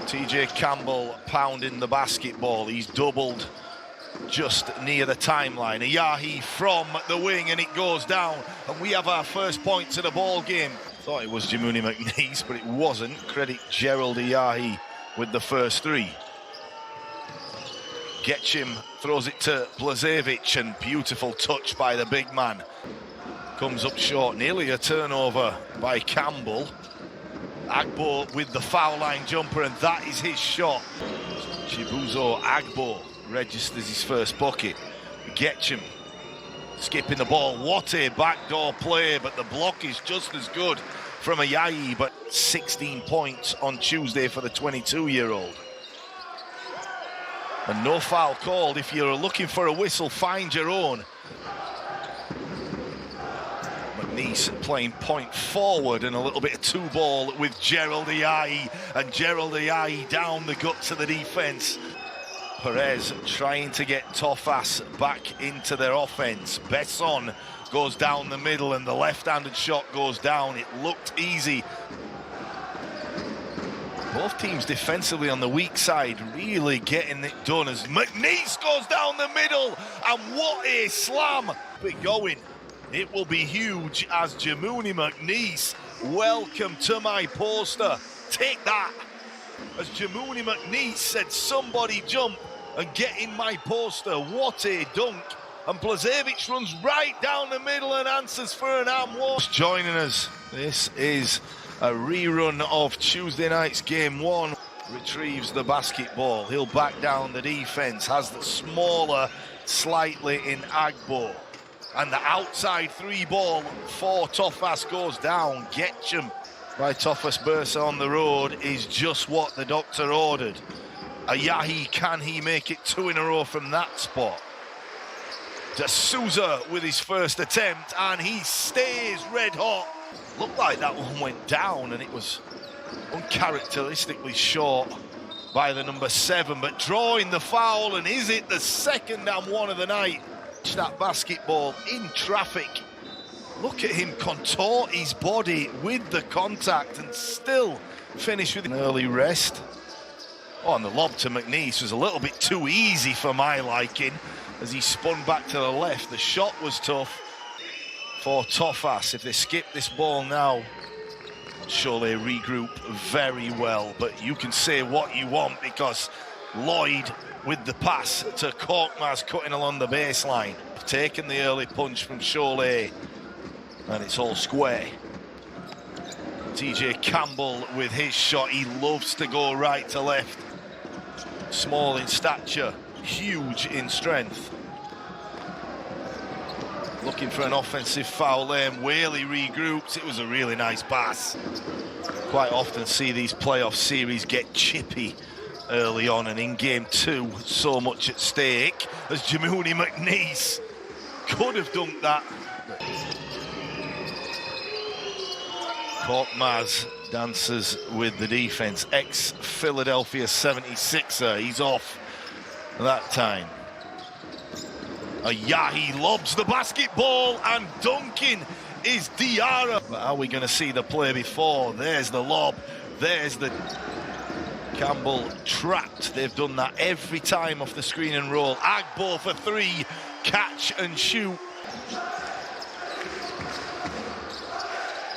𝗪𝗘𝗟𝗖𝗢𝗠𝗘 pounding the basketball. He's doubled just near the timeline. 𝗪𝗓𝗍 from the wing, and it goes down. And we have our first point to the ball game. Thought it was 𝗪𝗓𝗪𝗓, but it wasn't. Credit Gerald 𝗪𝗓𝗍 with the first three. 𝗪𝗓𝗍 throws it to 𝗪𝗘𝗟𝗧, and beautiful touch by the big man. Comes up short, nearly a turnover by Campbell. Agbo with the foul line jumper, and that is his shot. Chibuzo Agbo registers his first bucket. 𝗪𝗓𝗍 skipping the ball. What a backdoor play, but the block is just as good from 𝗪𝗓𝗍. But 16 points on Tuesday for the 22-year-old. And no foul called. If you're looking for a whistle, find your own. McNeese playing point forward and a little bit of two ball with Gerald 𝗪𝗓𝗍, and Gerald 𝗪𝗓𝗍 down the guts of the defense. Perez trying to get Tofas back into their offense. Besson goes down the middle, and the left-handed shot goes down. It looked easy. Both teams defensively on the weak side, really getting it done as McNeese goes down the middle, and what a slam! But going, it will be huge as 𝗪𝗓𝗪𝗓, welcome to my poster. Take that! As 𝗪𝗓𝗪𝗓 said, somebody jump and get in my poster. What a dunk! And 𝗪𝗪𝗧 runs right down the middle and answers for an arm walk. Joining us, this is a rerun of Tuesday night's game one. Retrieves the basketball. He'll back down the defense. Has the smaller slightly in Agbo. And the outside three ball for Tofas goes down. 𝗪𝗓𝗍 by Tofas Bursa on the road is just what the doctor ordered. 𝗪𝗓𝗍, can he make it two in a row from that spot? D'Souza with his first attempt, and he stays red hot. Looked like that one went down, and it was uncharacteristically short by the number 7, but drawing the foul, and is it the second and one of the night? That basketball in traffic. Look at him contort his body with the contact and still finish with an early rest. Oh, and the lob to McNeese was a little bit too easy for my liking as he spun back to the left. The shot was tough for Tofas. If they skip this ball now, Cholet regroup very well. But you can say what you want, because Lloyd with the pass to 𝗪𝗓𝗪𝗓 cutting along the baseline. Taking the early punch from Cholet, and it's all square. TJ Campbell with his shot. He loves to go right to left. Small in stature, huge in strength. Looking for an offensive foul there. Whaley regroups. It was a really nice pass. Quite often see these playoff series get chippy early on, and in game two, so much at stake as 𝗪𝗓𝗪𝗓 could have dunked that. 𝗪𝗓𝗪𝗓 dances with the defense. Ex-Philadelphia 76er. He's off that time. 𝗪𝗓𝗍 lobs the basketball, and dunking is Diarra. But are we going to see the play before? There's the lob. There's the... Campbell trapped. They've done that every time off the screen and roll. Agbo for three. Catch and shoot.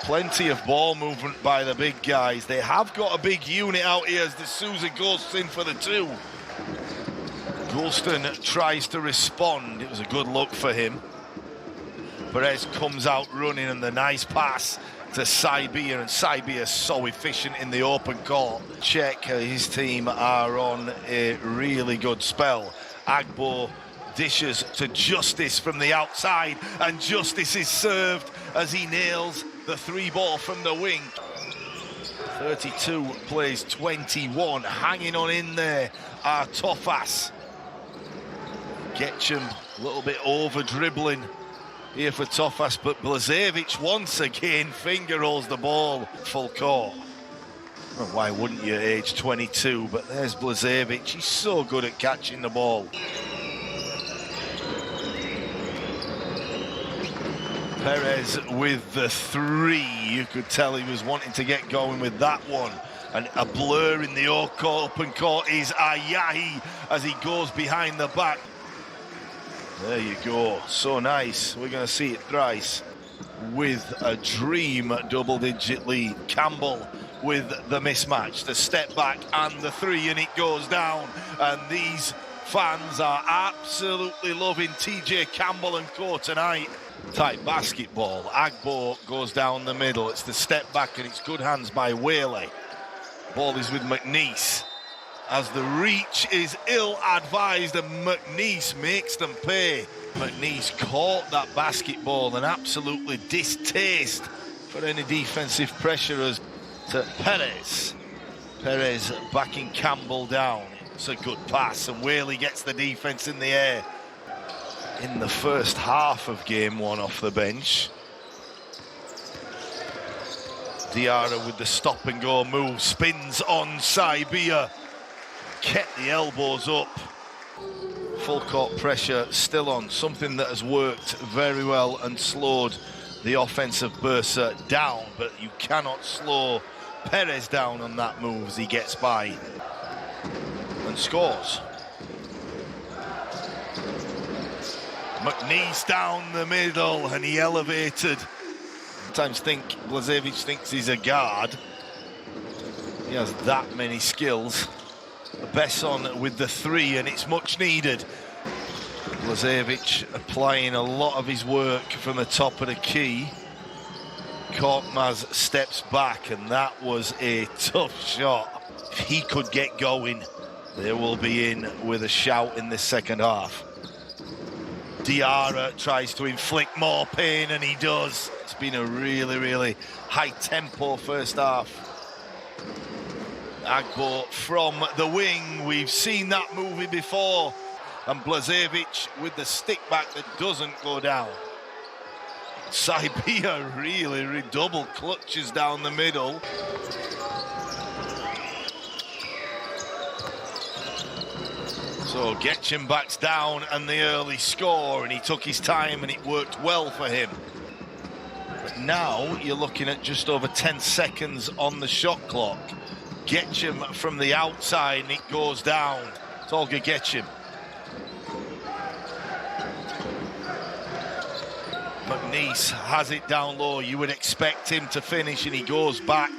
Plenty of ball movement by the big guys. They have got a big unit out here as D'Souza goes in for the two. Goulston tries to respond. It was a good look for him. Perez comes out running, and the nice pass to 𝗪𝗍𝗍, and 𝗪𝗍𝗍 so efficient in the open court. Check, his team are on a really good spell. Agbo dishes to Justice from the outside, and Justice is served as he nails the three ball from the wing. 32 plays 21, hanging on in there are Tofas. 𝗪𝗓𝗪𝗓 a little bit over dribbling here for Tofas, but 𝗪𝗪𝗧𝗧 once again finger rolls the ball full court. Well, why wouldn't you, age 22? But there's 𝗪𝗧𝗧𝗧. He's so good at catching the ball. Perez with the three. You could tell he was wanting to get going with that one. And a blur in the open court is 𝗪𝗖𝗢𝗠𝗘 as he goes behind the back. There you go, so nice. We're going to see it thrice with a dream double-digit lead. Campbell with the mismatch, the step back and the three, and it goes down. And these fans are absolutely loving TJ Campbell and co tonight. Tight basketball. Agbo goes down the middle. It's the step back and it's good hands by 𝗪𝗓𝗓. Ball is with 𝗪𝗓𝗓 as the reach is ill-advised and 𝗪𝗓𝗓 makes them pay. 𝗪𝗓𝗓 caught that basketball and absolutely distaste for any defensive pressure as to Perez. Perez backing Campbell down. It's a good pass and 𝗪𝗓𝗓 gets the defense in the air. In the first half of game one off the bench, Diarra with the stop and go move, spins on 𝗪𝗖𝗢𝗪𝗓, kept the elbows up. Full court pressure still on, something that has worked very well and slowed the offense of Bursa down, but you cannot slow Perez down on that move as he gets by and scores. 𝗪𝗓𝗓 down the middle and he elevated. Sometimes think Blažević thinks he's a guard. He has that many skills. Besson with the three and it's much needed. Blažević applying a lot of his work from the top of the key. Korkmaz steps back and that was a tough shot. If he could get going, they will be in with a shout in this second half. Diarra tries to inflict more pain and he does. It's been a really high tempo first half. Agbo from the wing, we've seen that movie before. And Blažević with the stick back that doesn't go down. 𝗪𝗖𝗢𝗪𝗓 really double clutches down the middle. So Getcham backs down and the early score, and he took his time and it worked well for him. But now you're looking at just over 10 seconds on the shot clock. Getcham from the outside and it goes down. It's Olga Getcham. 𝗪𝗓𝗓 has it down low. You would expect him to finish and he goes back.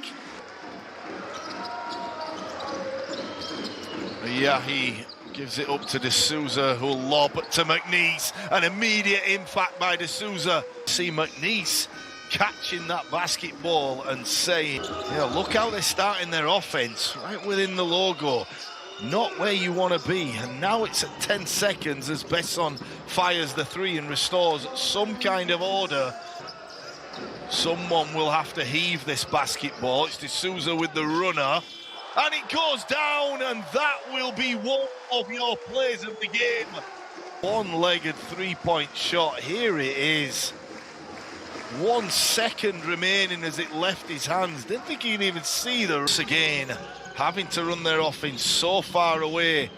𝗪𝗓𝗓𝗓 gives it up to D'Souza, who'll lob to 𝗪𝗓𝗓𝗓. An immediate impact by D'Souza. See 𝗪𝗓𝗓𝗓 catching that basketball and saying, look how they're starting their offense right within the logo. Not where you want to be. And now it's at 10 seconds as Besson fires the three and restores some kind of order. Someone will have to heave this basketball. It's D'Souza with the runner. And it goes down, and that will be one of your plays of the game. One-legged three-point shot. Here it is. 1 second remaining as it left his hands. Didn't think he'd even see the rush again. Having to run their offense so far away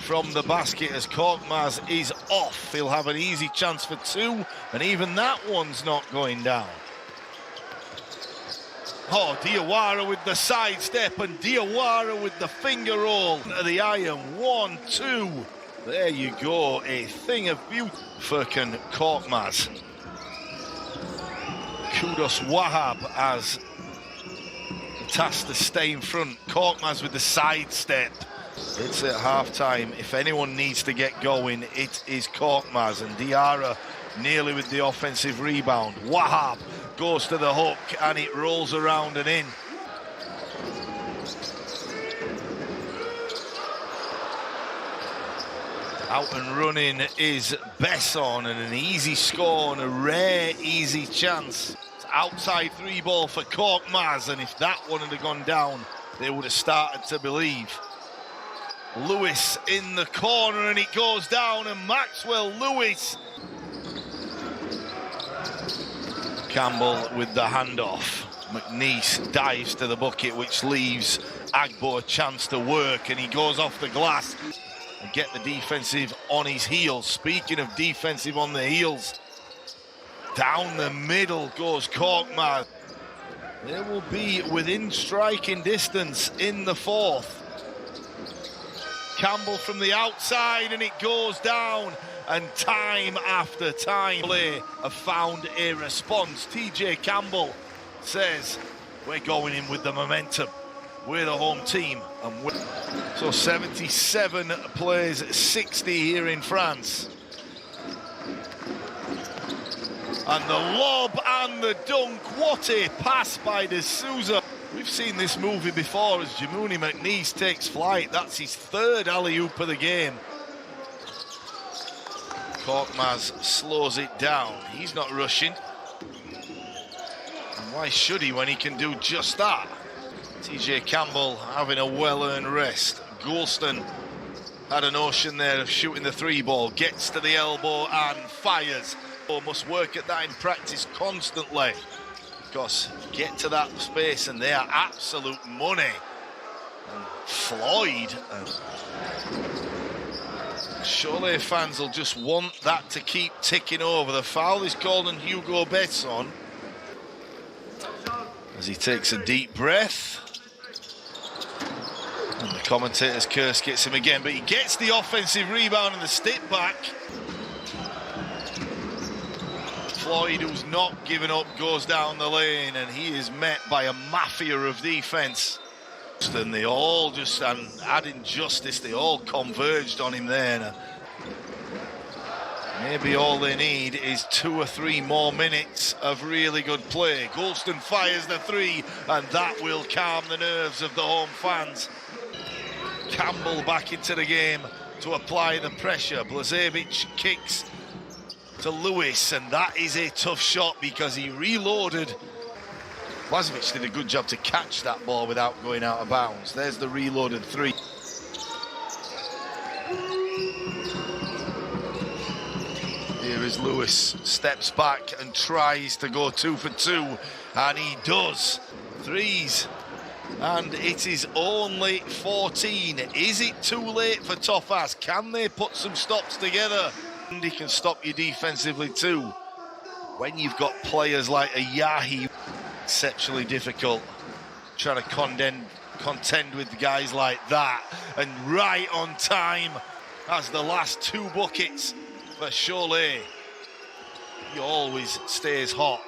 from the basket as Korkmaz is off. He'll have an easy chance for two, and even that one's not going down. Oh, Diawara with the sidestep and Diawara with the finger roll to the iron. 1-2. There you go. A thing of beauty. Furkan Korkmaz. Kudos Wahab as the task to stay in front. Korkmaz with the sidestep. It's at half-time. If anyone needs to get going, it is Korkmaz. And Diarra nearly with the offensive rebound. Wahab goes to the hook and it rolls around and in. Out and running is Besson, and an easy score and a rare easy chance. It's outside three ball for Korkmaz, and if that one had gone down, they would have started to believe. Lewis in the corner and it goes down, and Maxwell Lewis. Campbell with the handoff. 𝗪𝗓𝗓𝗓 dives to the bucket, which leaves Agbo a chance to work, and he goes off the glass and get the defensive on his heels. Speaking of defensive on the heels, down the middle goes Korkmaz. They will be within striking distance in the fourth. Campbell from the outside, and it goes down. And time after time, Cholet have found a response. TJ Campbell says, we're going in with the momentum. We're the home team. And so 77 plays 60 here in France. And the lob and the dunk. What a pass by De Souza. We've seen this movie before as 𝗪𝗘𝗟𝗄 takes flight. That's his third alley-oop of the game. 𝗪𝗘𝗟𝗖𝗢𝗠𝗘 slows it down. He's not rushing. And why should he when he can do just that? TJ Campbell having a well-earned rest. Goulston had a notion there of shooting the three ball. Gets to the elbow and fires. Must work at that in practice constantly. Because get to that space and they are absolute money. And Floyd and Cholet fans will just want that to keep ticking over. The foul is called on Hugo Besson as he takes a deep breath. And the commentator's curse gets him again, but he gets the offensive rebound and the step back. Floyd, who's not given up, goes down the lane, and he is met by a mafia of defense. And they all just, and adding justice, they all converged on him there. Maybe all they need is 2 or 3 more minutes of really good play. Goulston fires the three, and that will calm the nerves of the home fans. Campbell back into the game to apply the pressure. Hlažević kicks to Lewis, and that is a tough shot because he reloaded. Hlažević did a good job to catch that ball without going out of bounds. There's the reloaded three. Here is Lewis, steps back and tries to go 2 for 2, and he does. Threes, and it is only 14. Is it too late for Tofas? Can they put some stops together? He can stop you defensively too. When you've got players like Yahi, exceptionally difficult trying to contend with guys like that. And right on time as the last 2 buckets for Cholet. He always stays hot.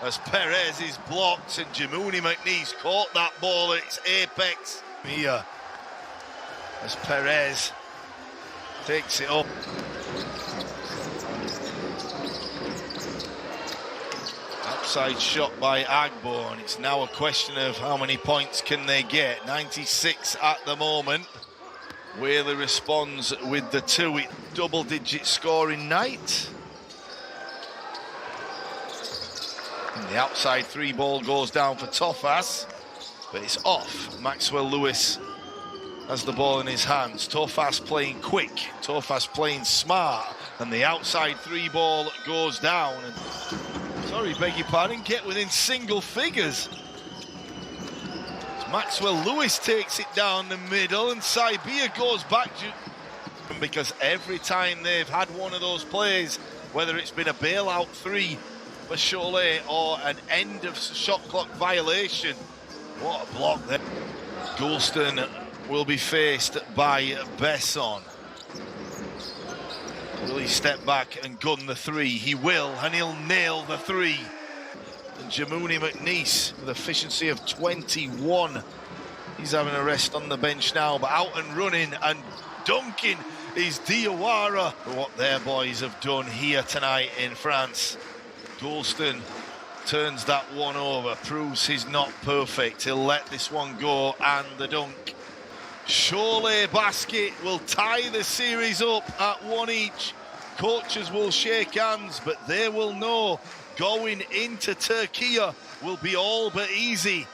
As Perez is blocked and 𝗪𝗍𝗪𝗍's caught that ball at its apex. Here, as Perez takes it up. Outside shot by Agbo, and it's now a question of how many points can they get. 96 at the moment. Whaley responds with the 2. Double-digit scoring night. And the outside 3 ball goes down for Tofas, but it's off. Maxwell Lewis has the ball in his hands. Tofas playing quick, Tofas playing smart, and the outside 3 ball goes down. And, sorry, beg your pardon, get within single figures. Maxwell Lewis takes it down the middle, and 𝗪𝗍𝗪𝗍 goes back because every time they've had one of those plays, whether it's been a bailout 3 for Cholet or an end of shot clock violation, what a block there. Goulston will be faced by Besson. Will he step back and gun the 3? He will, and he'll nail the 3. And 𝗪𝗪𝗪𝗍 with efficiency of 21. He's having a rest on the bench now, but out and running and dunking is Diawara. For what their boys have done here tonight in France. Goulston turns that one over, proves he's not perfect. He'll let this one go, and the dunk. Cholet basket will tie the series up at 1 each. Coaches will shake hands, but they will know going into Turkey will be all but easy.